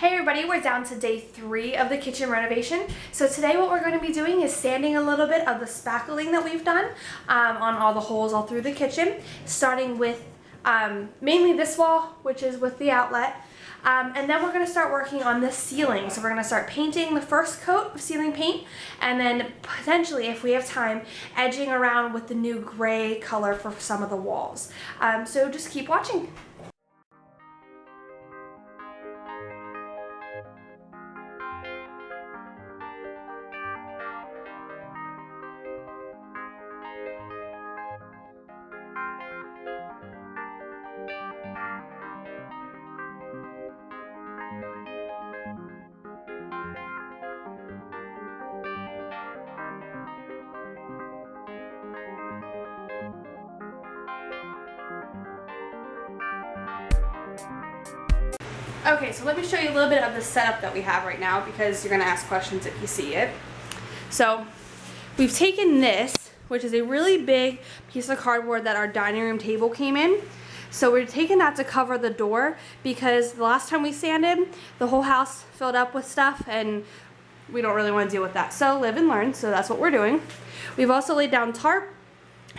Hey everybody, we're down to day 3 of the kitchen renovation. So today what we're going to be doing is sanding a little bit of the spackling that we've done on all the holes all through the kitchen, starting with mainly this wall, which is with the outlet. And then we're going to start working on the ceiling. So we're going to start painting the first coat of ceiling paint, and then potentially, if we have time, edging around with the new gray color for some of the walls. So just keep watching. Okay, so let me show you a little bit of the setup that we have right now, because you're going to ask questions if you see it. So we've taken this, which is a really big piece of cardboard that our dining room table came in. So we're taking that to cover the door, because the last time we sanded, the whole house filled up with stuff and we don't really want to deal with that. So live and learn, so that's what we're doing. We've also laid down tarp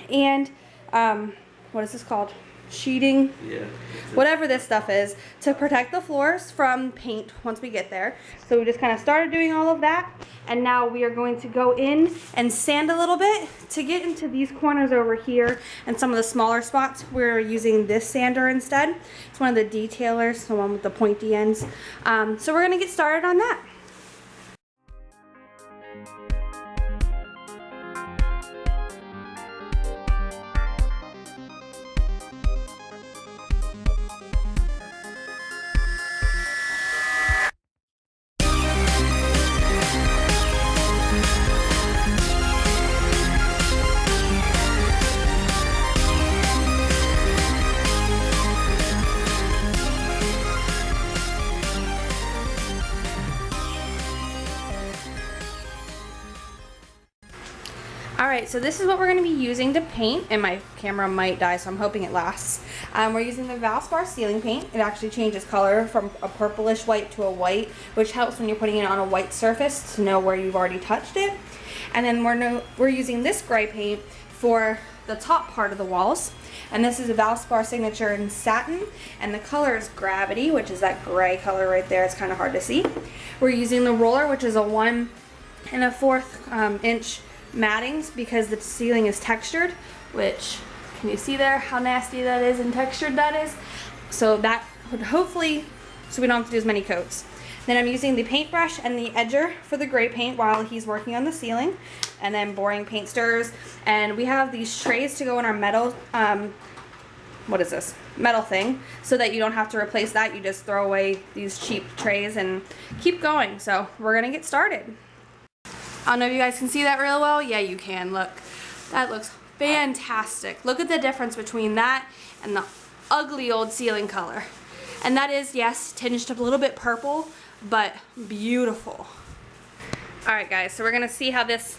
and what is this called? Sheeting, yeah, whatever this stuff is, to protect the floors from paint once we get there. So we just kind of started doing all of that, and now we are going to go in and sand a little bit to get into these corners over here and some of the smaller spots. We're using this sander instead. It's one of the detailers, the one with the pointy ends. So we're going to get started on that. Alright, so this is what we're going to be using to paint, and my camera might die, so I'm hoping it lasts. We're using the Valspar ceiling paint. It actually changes color from a purplish white to a white, which helps when you're putting it on a white surface to know where you've already touched it. And then we're using this gray paint for the top part of the walls. And this is a Valspar signature in satin, and the color is Gravity, which is that gray color right there. It's kind of hard to see. We're using the roller, which is a 1 1/4 inch mattings, because the ceiling is textured, which, can you see there how nasty that is and textured that is? So that would hopefully, so we don't have to do as many coats. Then I'm using the paintbrush and the edger for the gray paint while he's working on the ceiling, and then boring paint stirrers. And we have these trays to go in our metal, what is this? Metal thing, so that you don't have to replace that. You just throw away these cheap trays and keep going. So we're gonna get started. I don't know if you guys can see that real well. Yeah, you can. Look, that looks fantastic. Look at the difference between that and the ugly old ceiling color. And that is, yes, tinged a little bit purple, but beautiful. All right, guys, so we're gonna see how this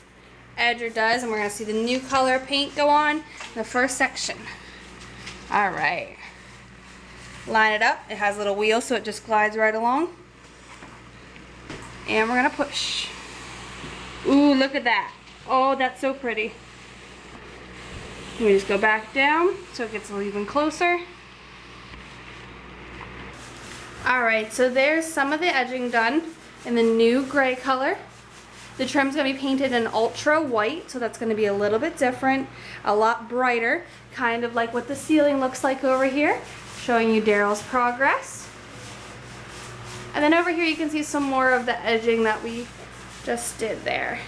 edger does, and we're gonna see the new color paint go on in the first section. All right, line it up. It has a little wheel, so it just glides right along. And we're gonna push. Ooh, look at that. Oh, that's so pretty. We just go back down so it gets even closer. Alright, so there's some of the edging done in the new gray color. The trim's going to be painted in ultra white, so that's going to be a little bit different, a lot brighter, kind of like what the ceiling looks like over here, showing you Daryl's progress. And then over here you can see some more of the edging that we just did there.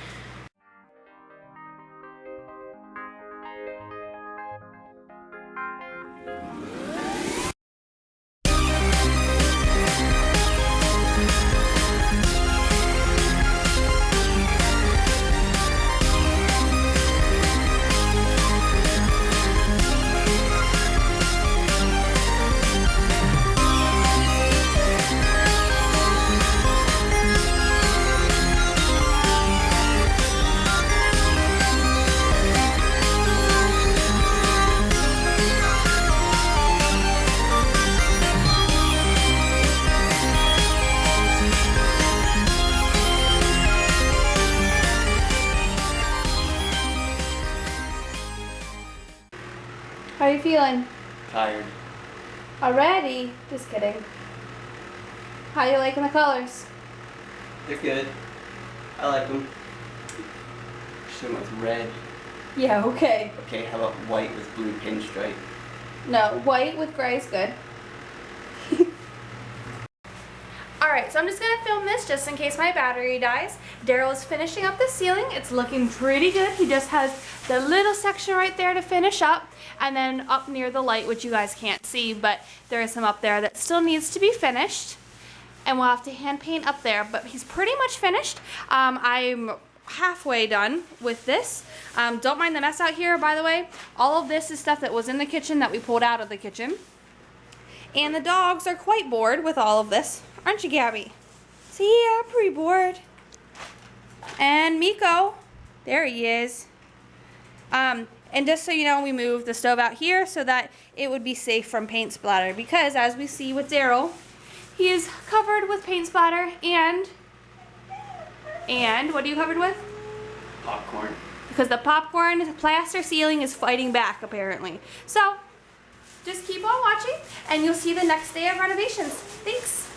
feeling? Tired. Already? Just kidding. How you liking the colors? They're good. I like them. Should with red. Yeah, okay. Okay, how about white with blue pinstripe? No, white with gray is good. Alright, so I'm just going to film this just in case my battery dies. Daryl is finishing up the ceiling. It's looking pretty good. He just has the little section right there to finish up, and then up near the light, which you guys can't see, but there is some up there that still needs to be finished. And we'll have to hand paint up there, but he's pretty much finished. I'm halfway done with this. Don't mind the mess out here, by the way. All of this is stuff that was in the kitchen that we pulled out of the kitchen. And the dogs are quite bored with all of this. Aren't you, Gabby? See, yeah, pretty bored. And Miko, there he is. And just so you know, we moved the stove out here so that it would be safe from paint splatter, because as we see with Daryl, he is covered with paint splatter and what are you covered with? Popcorn. Because the popcorn plaster ceiling is fighting back, apparently. So, just keep on watching, and you'll see the next day of renovations. Thanks.